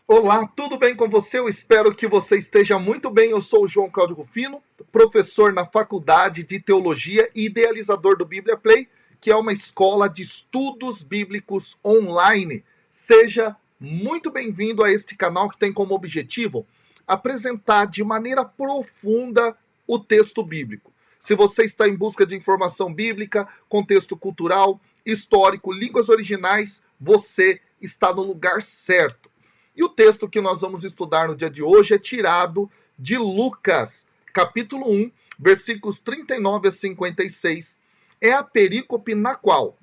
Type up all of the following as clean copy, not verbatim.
Olá, tudo bem com você? Eu espero que você esteja muito bem. Eu sou o João Cláudio Rufino, professor na Faculdade de Teologia e idealizador do Bíblia Play, que é uma escola de estudos bíblicos online. Seja muito bem-vindo a este canal que tem como objetivo apresentar de maneira profunda o texto bíblico. Se você está em busca de informação bíblica, contexto cultural, histórico, línguas originais, você está no lugar certo. E o texto que nós vamos estudar no dia de hoje é tirado de Lucas, capítulo 1, versículos 39 a 56. É a perícope na qual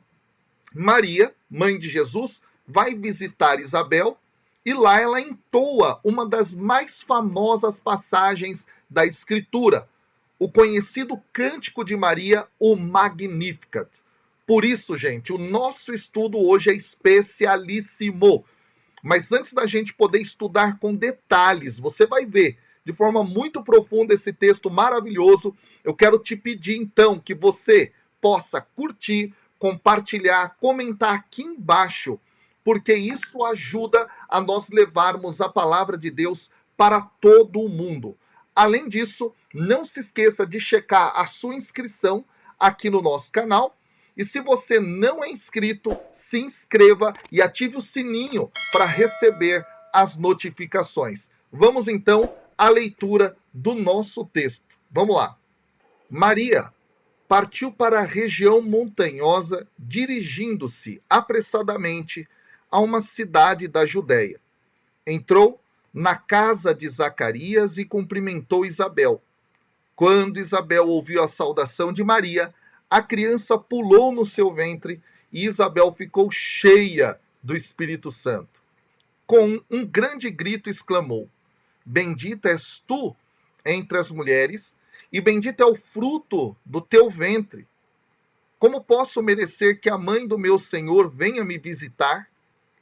Maria, mãe de Jesus, vai visitar Isabel e lá ela entoa uma das mais famosas passagens da Escritura, o conhecido Cântico de Maria, o Magnificat. Por isso, gente, o nosso estudo hoje é especialíssimo. Mas antes da gente poder estudar com detalhes, você vai ver de forma muito profunda esse texto maravilhoso. Eu quero te pedir então que você possa curtir, compartilhar, comentar aqui embaixo, porque isso ajuda a nós levarmos a palavra de Deus para todo o mundo. Além disso, não se esqueça de checar a sua inscrição aqui no nosso canal. E se você não é inscrito, se inscreva e ative o sininho para receber as notificações. Vamos então à leitura do nosso texto. Vamos lá. Maria partiu para a região montanhosa, dirigindo-se apressadamente a uma cidade da Judéia. Entrou na casa de Zacarias e cumprimentou Isabel. Quando Isabel ouviu a saudação de Maria, a criança pulou no seu ventre e Isabel ficou cheia do Espírito Santo. Com um grande grito exclamou: Bendita és tu entre as mulheres, e bendito é o fruto do teu ventre. Como posso merecer que a mãe do meu Senhor venha me visitar?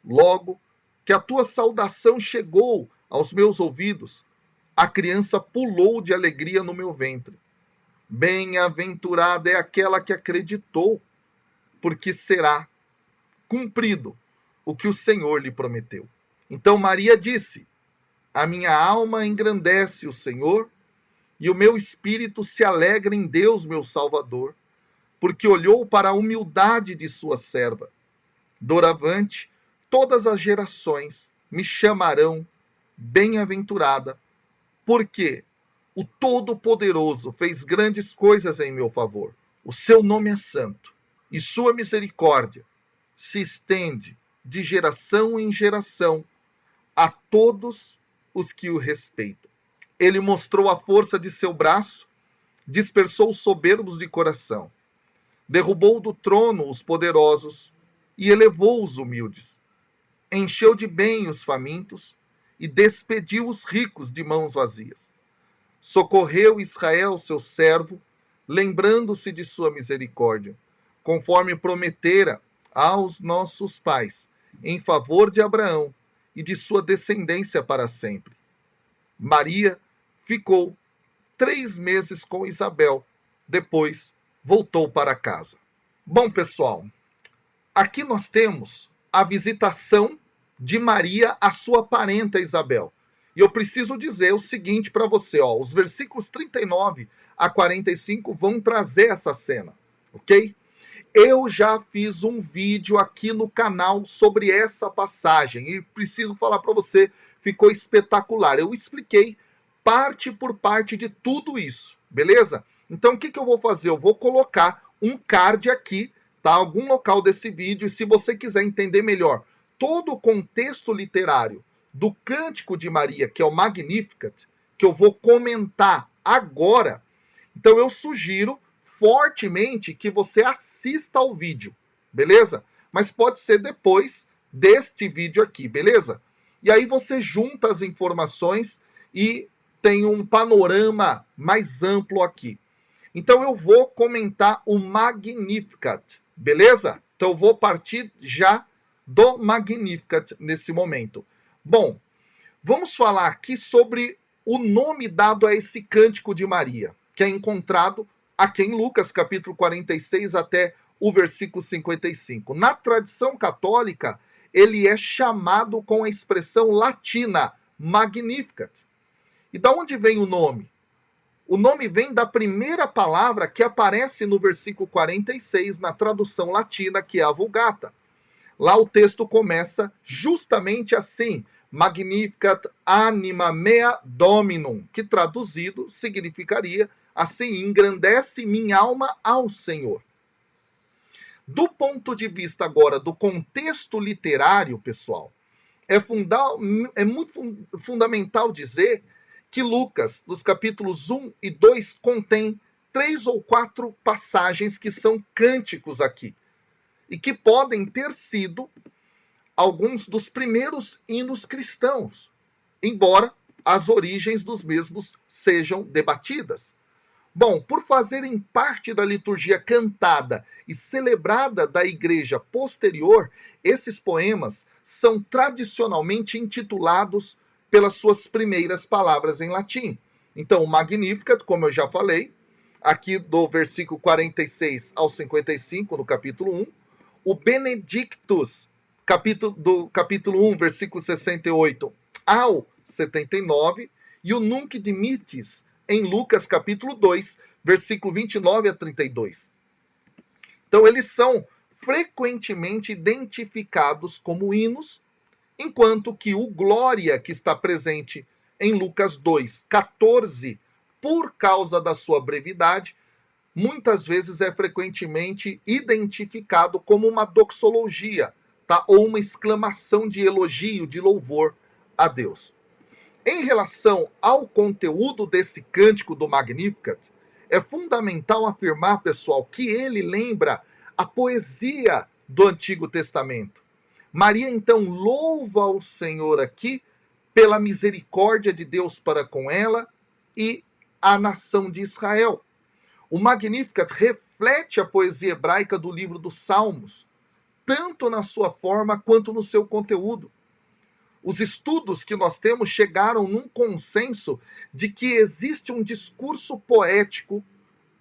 Logo que a tua saudação chegou aos meus ouvidos, a criança pulou de alegria no meu ventre. Bem-aventurada é aquela que acreditou, porque será cumprido o que o Senhor lhe prometeu. Então Maria disse: A minha alma engrandece o Senhor, e o meu espírito se alegra em Deus, meu Salvador, porque olhou para a humildade de sua serva. Doravante, todas as gerações me chamarão bem-aventurada, porque o Todo-Poderoso fez grandes coisas em meu favor. O seu nome é santo, e sua misericórdia se estende de geração em geração a todos os que o respeitam. Ele mostrou a força de seu braço, dispersou os soberbos de coração, derrubou do trono os poderosos e elevou os humildes. Encheu de bem os famintos e despediu os ricos de mãos vazias. Socorreu Israel, seu servo, lembrando-se de sua misericórdia, conforme prometera aos nossos pais, em favor de Abraão e de sua descendência para sempre. Maria ficou 3 meses com Isabel, depois voltou para casa. Bom, pessoal, aqui nós temos a visitação de Maria à sua parenta Isabel. E eu preciso dizer o seguinte para você, ó, os versículos 39 a 45 vão trazer essa cena, ok? Eu já fiz um vídeo aqui no canal sobre essa passagem e preciso falar para você, ficou espetacular. Eu expliquei parte por parte de tudo isso, beleza? Então o que eu vou fazer? Eu vou colocar um card aqui, tá? Algum local desse vídeo, e se você quiser entender melhor todo o contexto literário do Cântico de Maria, que é o Magnificat, que eu vou comentar agora, então eu sugiro fortemente que você assista ao vídeo, beleza? Mas pode ser depois deste vídeo aqui, beleza? E aí você junta as informações e tem um panorama mais amplo aqui. Então eu vou comentar o Magnificat, beleza? Então eu vou partir já do Magnificat nesse momento. Bom, vamos falar aqui sobre o nome dado a esse Cântico de Maria, que é encontrado aqui em Lucas, capítulo 46, até o versículo 55. Na tradição católica, ele é chamado com a expressão latina Magnificat. E da onde vem o nome? O nome vem da primeira palavra que aparece no versículo 46, na tradução latina, que é a Vulgata. Lá o texto começa justamente assim: Magnificat anima mea dominum, que traduzido significaria assim: engrandece minha alma ao Senhor. Do ponto de vista agora do contexto literário, pessoal, é muito fundamental dizer que Lucas, nos capítulos 1 e 2, contém 3 ou 4 passagens que são cânticos aqui, e que podem ter sido alguns dos primeiros hinos cristãos, embora as origens dos mesmos sejam debatidas. Bom, por fazerem parte da liturgia cantada e celebrada da igreja posterior, esses poemas são tradicionalmente intitulados pelas suas primeiras palavras em latim. Então, o Magnificat, como eu já falei, aqui do versículo 46 ao 55, no capítulo 1, o Benedictus, do capítulo 1, versículo 68 ao 79, e o Nunc Dimittis, em Lucas capítulo 2, versículo 29 a 32. Então, eles são frequentemente identificados como hinos, enquanto que o Glória, que está presente em Lucas 2, 14, por causa da sua brevidade, muitas vezes é frequentemente identificado como uma doxologia, tá? Ou uma exclamação de elogio, de louvor a Deus. Em relação ao conteúdo desse cântico do Magnificat, é fundamental afirmar, pessoal, que ele lembra a poesia do Antigo Testamento. Maria, então, louva ao Senhor aqui pela misericórdia de Deus para com ela e a nação de Israel. O Magnificat reflete a poesia hebraica do livro dos Salmos, tanto na sua forma quanto no seu conteúdo. Os estudos que nós temos chegaram num consenso de que existe um discurso poético,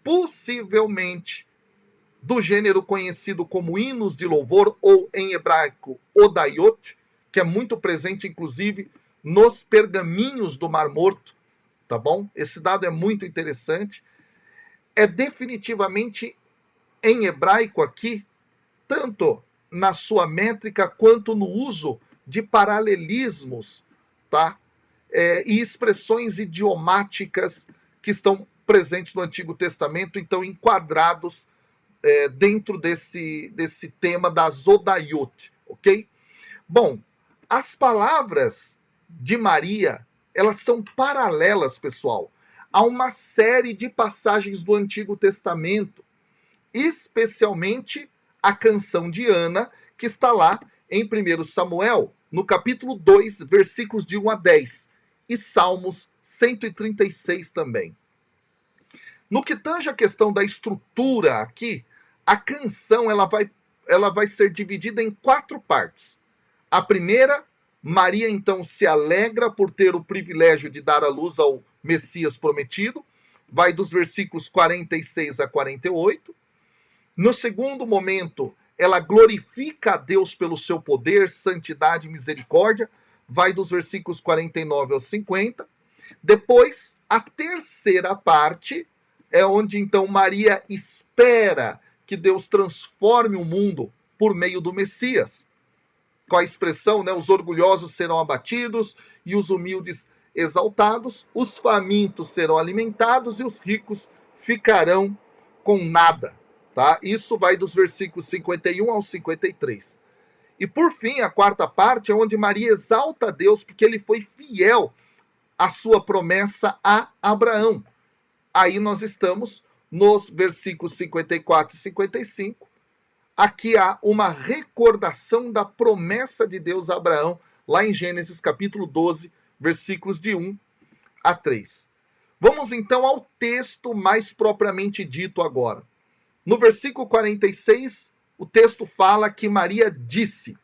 possivelmente do gênero conhecido como hinos de louvor, ou em hebraico, odaiot, que é muito presente, inclusive, nos pergaminhos do Mar Morto, tá bom? Esse dado é muito interessante. É definitivamente em hebraico aqui, tanto na sua métrica quanto no uso de paralelismos, tá? E expressões idiomáticas que estão presentes no Antigo Testamento, então enquadrados dentro desse tema das Odaiot, ok? Bom, as palavras de Maria, elas são paralelas, pessoal, a uma série de passagens do Antigo Testamento, especialmente a canção de Ana, que está lá em 1 Samuel, no capítulo 2, versículos de 1 a 10, e Salmos 136 também. No que tange a questão da estrutura aqui, a canção ela vai ser dividida em 4 partes. A primeira, Maria então se alegra por ter o privilégio de dar à luz ao Messias prometido, vai dos versículos 46 a 48. No segundo momento, ela glorifica a Deus pelo seu poder, santidade e misericórdia, vai dos versículos 49 ao 50. Depois, a terceira parte é onde então Maria espera que Deus transforme o mundo por meio do Messias. Com a expressão, né, os orgulhosos serão abatidos e os humildes exaltados, os famintos serão alimentados e os ricos ficarão com nada. Tá? Isso vai dos versículos 51 ao 53. E por fim, a quarta parte é onde Maria exalta a Deus porque ele foi fiel à sua promessa a Abraão. Aí nós estamos nos versículos 54 e 55. Aqui há uma recordação da promessa de Deus a Abraão, lá em Gênesis capítulo 12, versículos de 1 a 3. Vamos então ao texto mais propriamente dito agora. No versículo 46, o texto fala que Maria disse.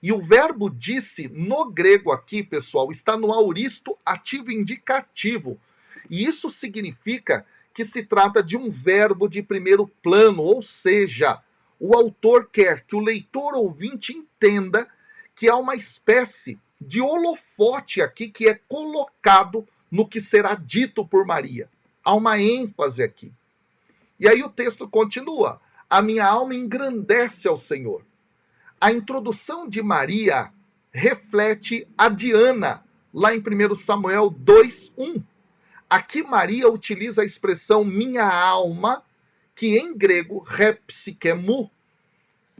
E o verbo disse, no grego aqui, pessoal, está no aoristo ativo indicativo. E isso significa que se trata de um verbo de primeiro plano, ou seja, o autor quer que o leitor ouvinte entenda que há uma espécie de holofote aqui que é colocado no que será dito por Maria. Há uma ênfase aqui. E aí o texto continua: a minha alma engrandece ao Senhor. A introdução de Maria reflete a Diana, lá em 1 Samuel 2:1. Aqui Maria utiliza a expressão minha alma, que em grego, repsikemu,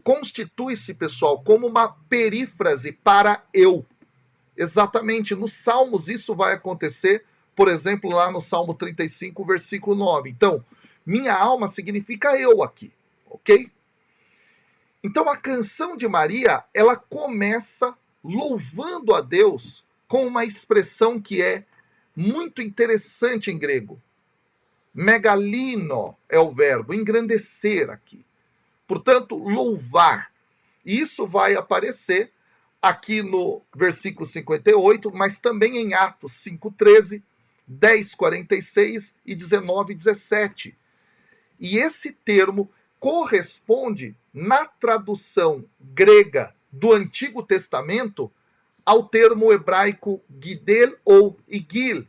constitui-se, pessoal, como uma perífrase para eu. Exatamente, nos Salmos isso vai acontecer, por exemplo, lá no Salmo 35, versículo 9. Então, minha alma significa eu aqui, ok? Então, a canção de Maria, ela começa louvando a Deus com uma expressão que é muito interessante em grego. Megalino é o verbo, engrandecer aqui. Portanto, louvar. E isso vai aparecer aqui no versículo 58, mas também em Atos 5:13, 10:46 e 19:17. E esse termo corresponde, na tradução grega do Antigo Testamento, ao termo hebraico gidel ou igil,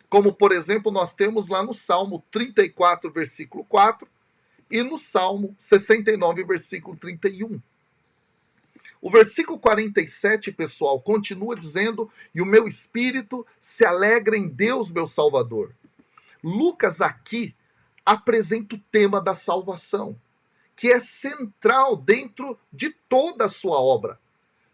como, por exemplo, nós temos lá no Salmo 34, versículo 4, e no Salmo 69, versículo 31. O versículo 47, pessoal, continua dizendo: e o meu espírito se alegra em Deus, meu Salvador. Lucas aqui apresenta o tema da salvação, que é central dentro de toda a sua obra.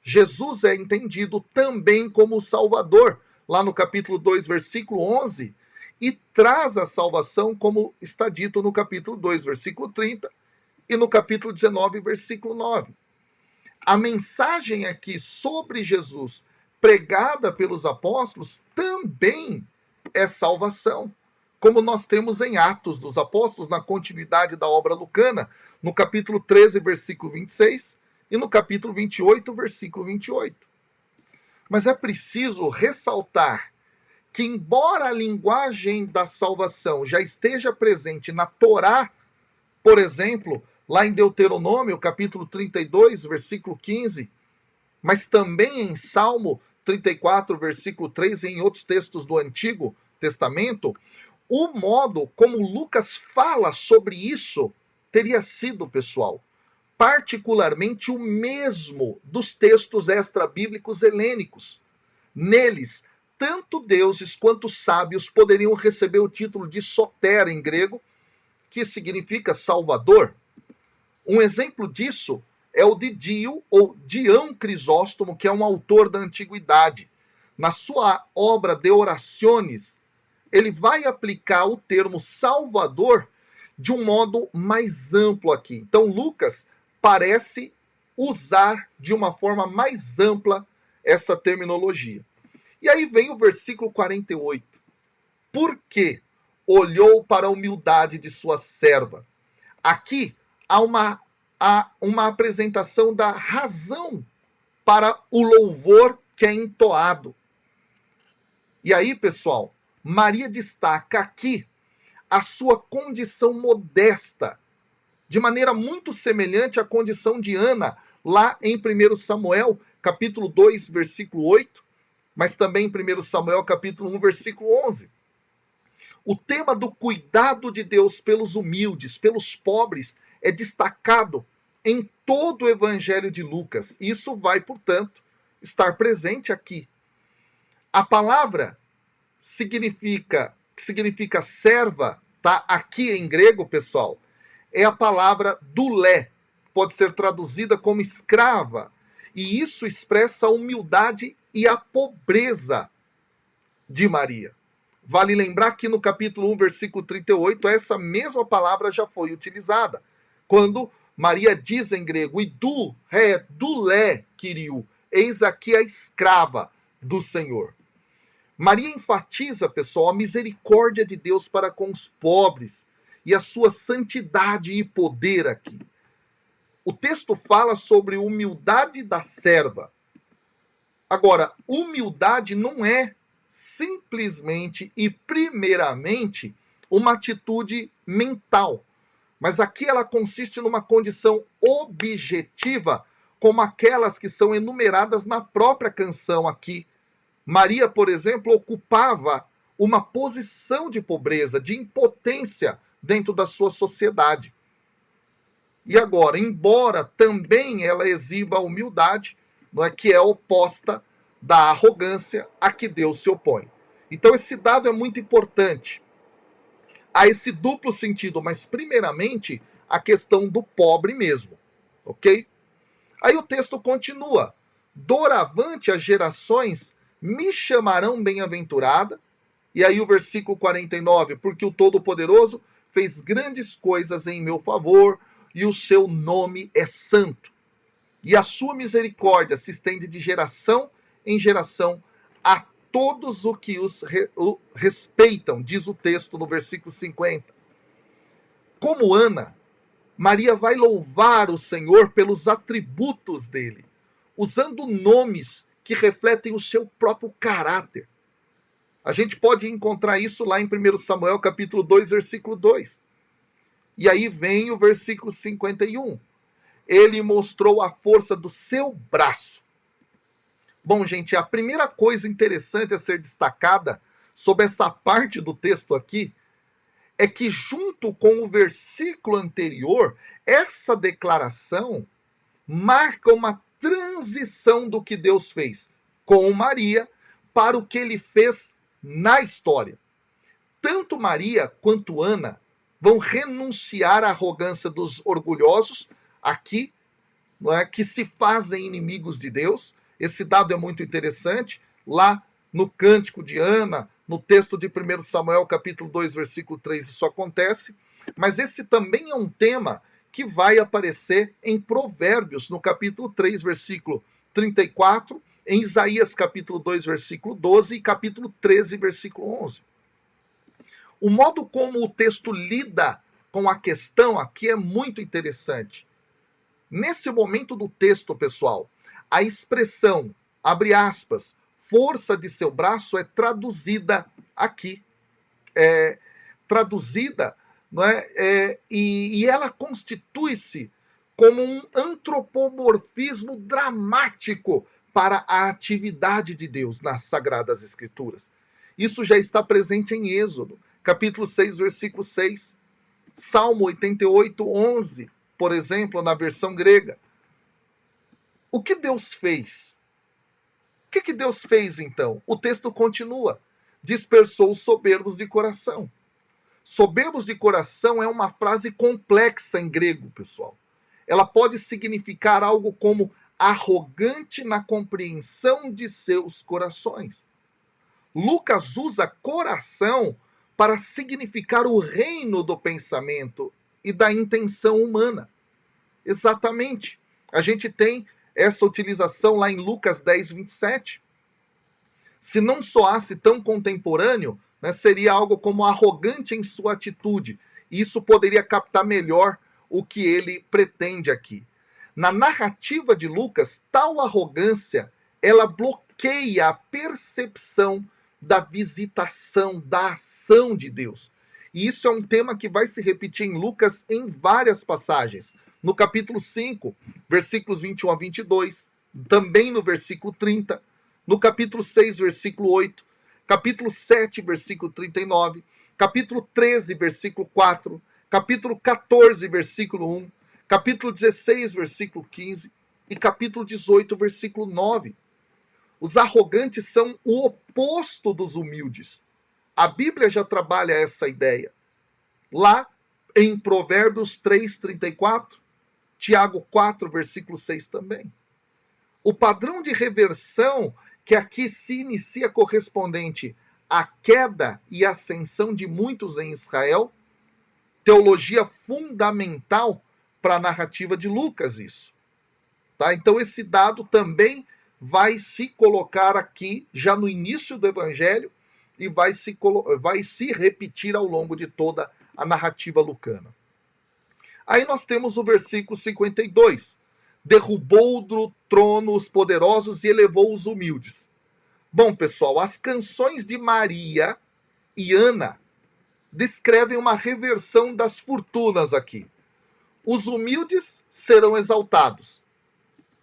Jesus é entendido também como o Salvador, lá no capítulo 2, versículo 11, e traz a salvação, como está dito no capítulo 2, versículo 30, e no capítulo 19, versículo 9. A mensagem aqui sobre Jesus, pregada pelos apóstolos, também é salvação, como nós temos em Atos dos Apóstolos, na continuidade da obra lucana, no capítulo 13, versículo 26, e no capítulo 28, versículo 28. Mas é preciso ressaltar que, embora a linguagem da salvação já esteja presente na Torá, por exemplo, lá em Deuteronômio, capítulo 32, versículo 15, mas também em Salmo 34, versículo 3, e em outros textos do Antigo Testamento, o modo como Lucas fala sobre isso teria sido, pessoal, particularmente o mesmo dos textos extra-bíblicos helênicos. Neles, tanto deuses quanto sábios poderiam receber o título de soter em grego, que significa salvador. Um exemplo disso é o de Dio, ou Dião Crisóstomo, que é um autor da antiguidade. Na sua obra De Oraciones, ele vai aplicar o termo salvador de um modo mais amplo aqui. Então, Lucas parece usar de uma forma mais ampla essa terminologia. E aí vem o versículo 48. Por que olhou para a humildade de sua serva? Aqui há uma apresentação da razão para o louvor que é entoado. E aí, pessoal, Maria destaca aqui a sua condição modesta, de maneira muito semelhante à condição de Ana, lá em 1 Samuel, capítulo 2, versículo 8, mas também em 1 Samuel, capítulo 1, versículo 11. O tema do cuidado de Deus pelos humildes, pelos pobres, é destacado em todo o Evangelho de Lucas. Isso vai, portanto, estar presente aqui. A palavra que significa serva, tá aqui em grego, pessoal, é a palavra dulé, pode ser traduzida como escrava, e isso expressa a humildade e a pobreza de Maria. Vale lembrar que no capítulo 1, versículo 38, essa mesma palavra já foi utilizada, quando Maria diz em grego, idu, dulé, quiriu, eis aqui a escrava do Senhor. Maria enfatiza, pessoal, a misericórdia de Deus para com os pobres e a sua santidade e poder aqui. O texto fala sobre humildade da serva. Agora, humildade não é simplesmente e primeiramente uma atitude mental, mas aqui ela consiste numa condição objetiva, como aquelas que são enumeradas na própria canção aqui. Maria, por exemplo, ocupava uma posição de pobreza, de impotência dentro da sua sociedade. E agora, embora também ela exiba a humildade, não é, que é oposta da arrogância a que Deus se opõe. Então esse dado é muito importante. Há esse duplo sentido, mas primeiramente a questão do pobre mesmo, ok? Aí o texto continua. Doravante as gerações me chamarão bem-aventurada. E aí o versículo 49, porque o Todo-Poderoso fez grandes coisas em meu favor, e o seu nome é santo. E a sua misericórdia se estende de geração em geração a todos os que o respeitam, diz o texto no versículo 50. Como Ana, Maria vai louvar o Senhor pelos atributos dele, usando nomes que refletem o seu próprio caráter. A gente pode encontrar isso lá em 1 Samuel capítulo 2, versículo 2. E aí vem o versículo 51. Ele mostrou a força do seu braço. Bom, gente, a primeira coisa interessante a ser destacada sobre essa parte do texto aqui é que, junto com o versículo anterior, essa declaração marca uma transição do que Deus fez com Maria para o que ele fez na história. Tanto Maria quanto Ana vão renunciar à arrogância dos orgulhosos, aqui, não é, que se fazem inimigos de Deus. Esse dado é muito interessante. Lá no Cântico de Ana, no texto de 1 Samuel, capítulo 2, versículo 3, isso acontece. Mas esse também é um tema que vai aparecer em Provérbios, no capítulo 3, versículo 34, em Isaías, capítulo 2, versículo 12 e capítulo 13, versículo 11. O modo como o texto lida com a questão aqui é muito interessante. Nesse momento do texto, pessoal, a expressão, abre aspas, força de seu braço é traduzida aqui. Traduzida, não é? E ela constitui-se como um antropomorfismo dramático para a atividade de Deus nas Sagradas Escrituras. Isso já está presente em Êxodo, capítulo 6, versículo 6. Salmo 88, 11, por exemplo, na versão grega. O que Deus fez? O que Deus fez, então? O texto continua. Dispersou os soberbos de coração. Soberbos de coração é uma frase complexa em grego, pessoal. Ela pode significar algo como arrogante na compreensão de seus corações. Lucas usa coração para significar o reino do pensamento e da intenção humana. Exatamente. A gente tem essa utilização lá em Lucas 10, 27. Se não soasse tão contemporâneo, né, seria algo como arrogante em sua atitude. Isso poderia captar melhor o que ele pretende aqui. Na narrativa de Lucas, tal arrogância, ela bloqueia a percepção da visitação, da ação de Deus. E isso é um tema que vai se repetir em Lucas em várias passagens. No capítulo 5, versículos 21 a 22, também no versículo 30, no capítulo 6, versículo 8, capítulo 7, versículo 39, capítulo 13, versículo 4, capítulo 14, versículo 1, capítulo 16, versículo 15 e capítulo 18, versículo 9. Os arrogantes são o oposto dos humildes. A Bíblia já trabalha essa ideia. Lá em Provérbios 3, 34, Tiago 4, versículo 6 também. O padrão de reversão que aqui se inicia correspondente à queda e ascensão de muitos em Israel, teologia fundamental para a narrativa de Lucas, isso. Tá? Então esse dado também vai se colocar aqui já no início do Evangelho e vai se repetir ao longo de toda a narrativa lucana. Aí nós temos o versículo 52. Derrubou do trono os poderosos e elevou os humildes. Bom, pessoal, as canções de Maria e Ana descrevem uma reversão das fortunas aqui. Os humildes serão exaltados,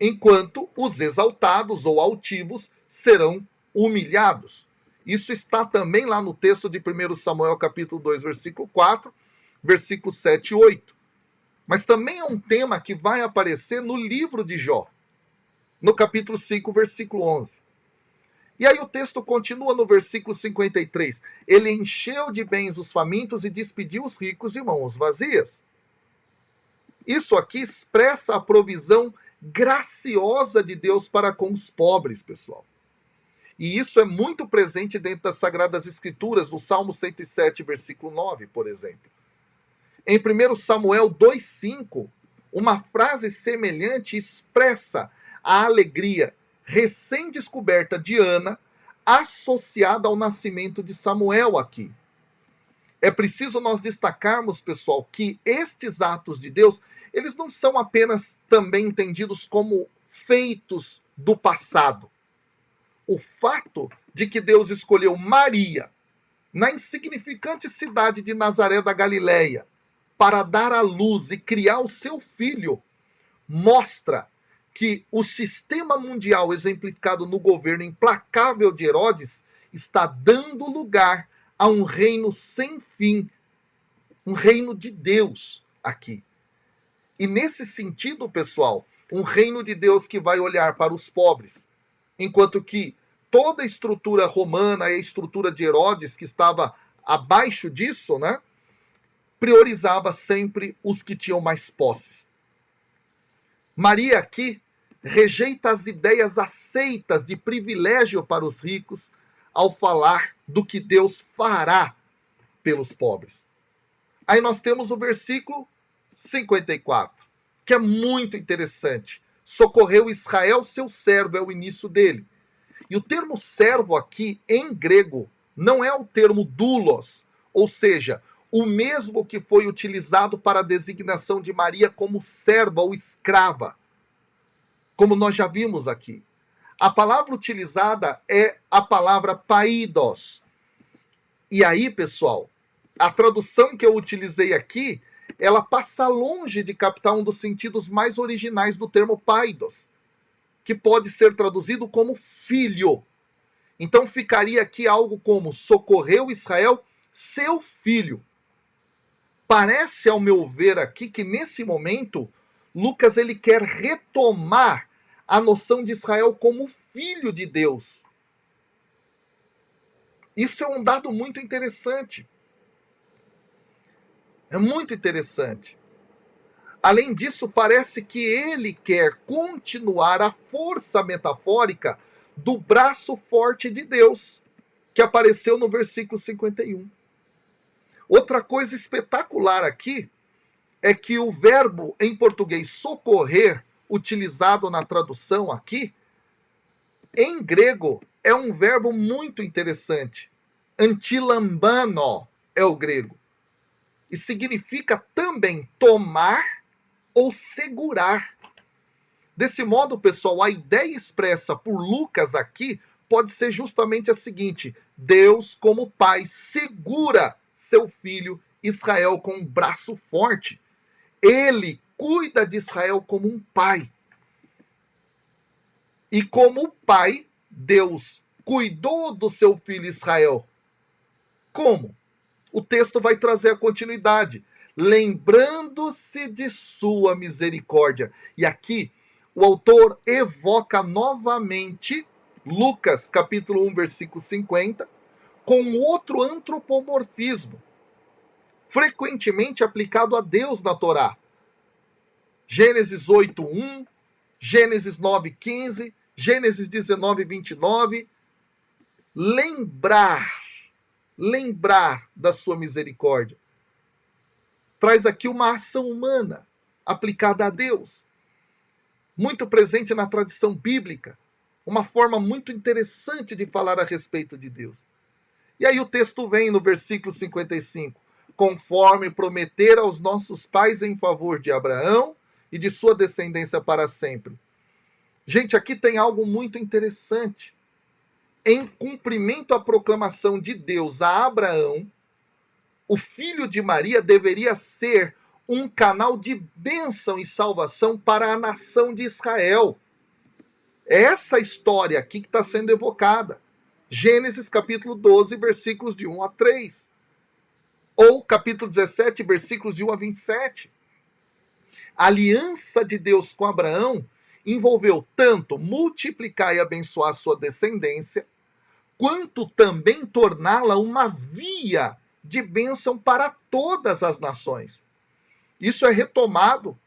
enquanto os exaltados ou altivos serão humilhados. Isso está também lá no texto de 1 Samuel capítulo 2, versículo 4, versículos 7 e 8. Mas também é um tema que vai aparecer no livro de Jó, no capítulo 5, versículo 11. E aí o texto continua no versículo 53. Ele encheu de bens os famintos e despediu os ricos de mãos vazias. Isso aqui expressa a provisão graciosa de Deus para com os pobres, pessoal. E isso é muito presente dentro das Sagradas Escrituras, no Salmo 107, versículo 9, por exemplo. Em 1 Samuel 2,5, uma frase semelhante expressa a alegria recém-descoberta de Ana, associada ao nascimento de Samuel aqui. É preciso nós destacarmos, pessoal, que estes atos de Deus, eles não são apenas também entendidos como feitos do passado. O fato de que Deus escolheu Maria, na insignificante cidade de Nazaré da Galileia, para dar à luz e criar o seu filho, mostra que o sistema mundial exemplificado no governo implacável de Herodes está dando lugar a um reino sem fim, um reino de Deus aqui. E nesse sentido, pessoal, um reino de Deus que vai olhar para os pobres, enquanto que toda a estrutura romana e a estrutura de Herodes, que estava abaixo disso, né, priorizava sempre os que tinham mais posses. Maria aqui rejeita as ideias aceitas de privilégio para os ricos ao falar do que Deus fará pelos pobres. Aí nós temos o versículo 54, que é muito interessante. Socorreu Israel, seu servo, é o início dele. E o termo servo aqui, em grego, não é o termo doulos, ou seja, o mesmo que foi utilizado para a designação de Maria como serva ou escrava, como nós já vimos aqui. A palavra utilizada é a palavra paidos. E aí, pessoal, a tradução que eu utilizei aqui, ela passa longe de captar um dos sentidos mais originais do termo paidos, que pode ser traduzido como filho. Então ficaria aqui algo como socorreu Israel, seu filho. Parece, ao meu ver aqui, que nesse momento, Lucas ele quer retomar a noção de Israel como filho de Deus. Isso é um dado muito interessante. É muito interessante. Além disso, parece que ele quer continuar a força metafórica do braço forte de Deus, que apareceu no versículo 51. Outra coisa espetacular aqui é que o verbo em português socorrer, utilizado na tradução aqui, em grego é um verbo muito interessante. Antilambano é o grego. E significa também tomar ou segurar. Desse modo, pessoal, a ideia expressa por Lucas aqui pode ser justamente a seguinte: Deus, como pai, segura seu filho Israel com um braço forte. Ele cuida de Israel como um pai. E como pai, Deus cuidou do seu filho Israel. Como? O texto vai trazer a continuidade. Lembrando-se de sua misericórdia. E aqui, o autor evoca novamente Lucas, capítulo 1, versículo 50, com outro antropomorfismo, frequentemente aplicado a Deus na Torá. Gênesis 8:1, Gênesis 9:15, Gênesis 19:29. Lembrar da sua misericórdia. Traz aqui uma ação humana aplicada a Deus, muito presente na tradição bíblica, uma forma muito interessante de falar a respeito de Deus. E aí o texto vem no versículo 55, conforme prometer aos nossos pais em favor de Abraão e de sua descendência para sempre. Gente, aqui tem algo muito interessante. Em cumprimento à proclamação de Deus a Abraão, o filho de Maria deveria ser um canal de bênção e salvação para a nação de Israel. É essa história aqui que está sendo evocada. Gênesis capítulo 12, versículos de 1 a 3. Ou capítulo 17, versículos de 1 a 27. A aliança de Deus com Abraão envolveu tanto multiplicar e abençoar a sua descendência, quanto também torná-la uma via de bênção para todas as nações. Isso é retomado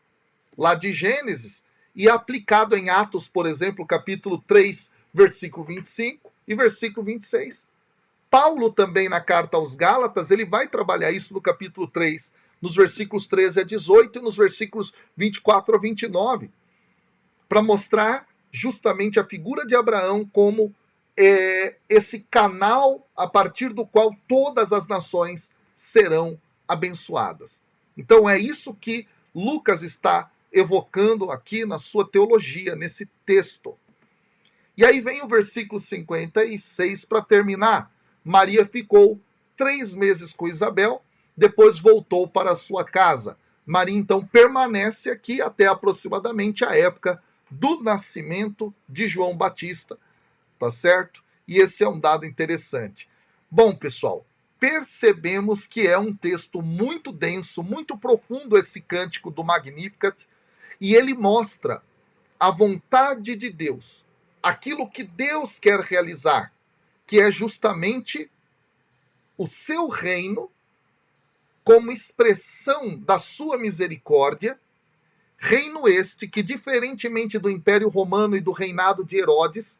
lá de Gênesis e aplicado em Atos, por exemplo, capítulo 3, versículo 25 e versículo 26. Paulo também na carta aos Gálatas, ele vai trabalhar isso no capítulo 3, nos versículos 13 a 18 e nos versículos 24 a 29, para mostrar justamente a figura de Abraão como esse canal a partir do qual todas as nações serão abençoadas. Então é isso que Lucas está evocando aqui na sua teologia, nesse texto. E aí vem o versículo 56 para terminar. Maria ficou 3 meses com Isabel, depois voltou para a sua casa. Maria então permanece aqui até aproximadamente a época do nascimento de João Batista, tá certo? E esse é um dado interessante. Bom, pessoal, percebemos que é um texto muito denso, muito profundo esse cântico do Magnificat, e ele mostra a vontade de Deus, aquilo que Deus quer realizar, que é justamente o seu reino como expressão da sua misericórdia, reino este que, diferentemente do Império Romano e do reinado de Herodes,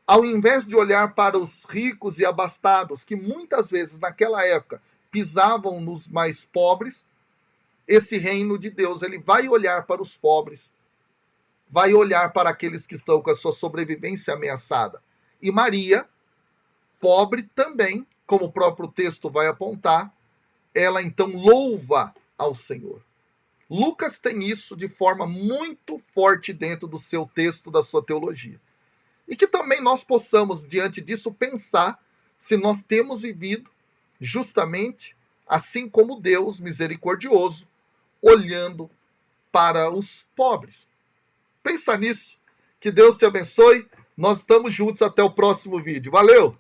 ao invés de olhar para os ricos e abastados, que muitas vezes naquela época pisavam nos mais pobres, esse reino de Deus, ele vai olhar para os pobres, vai olhar para aqueles que estão com a sua sobrevivência ameaçada. E Maria, pobre também, como o próprio texto vai apontar, ela então louva ao Senhor. Lucas tem isso de forma muito forte dentro do seu texto, da sua teologia. E que também nós possamos, diante disso, pensar se nós temos vivido justamente assim como Deus misericordioso, olhando para os pobres. Pensa nisso. Que Deus te abençoe. Nós estamos juntos até o próximo vídeo. Valeu!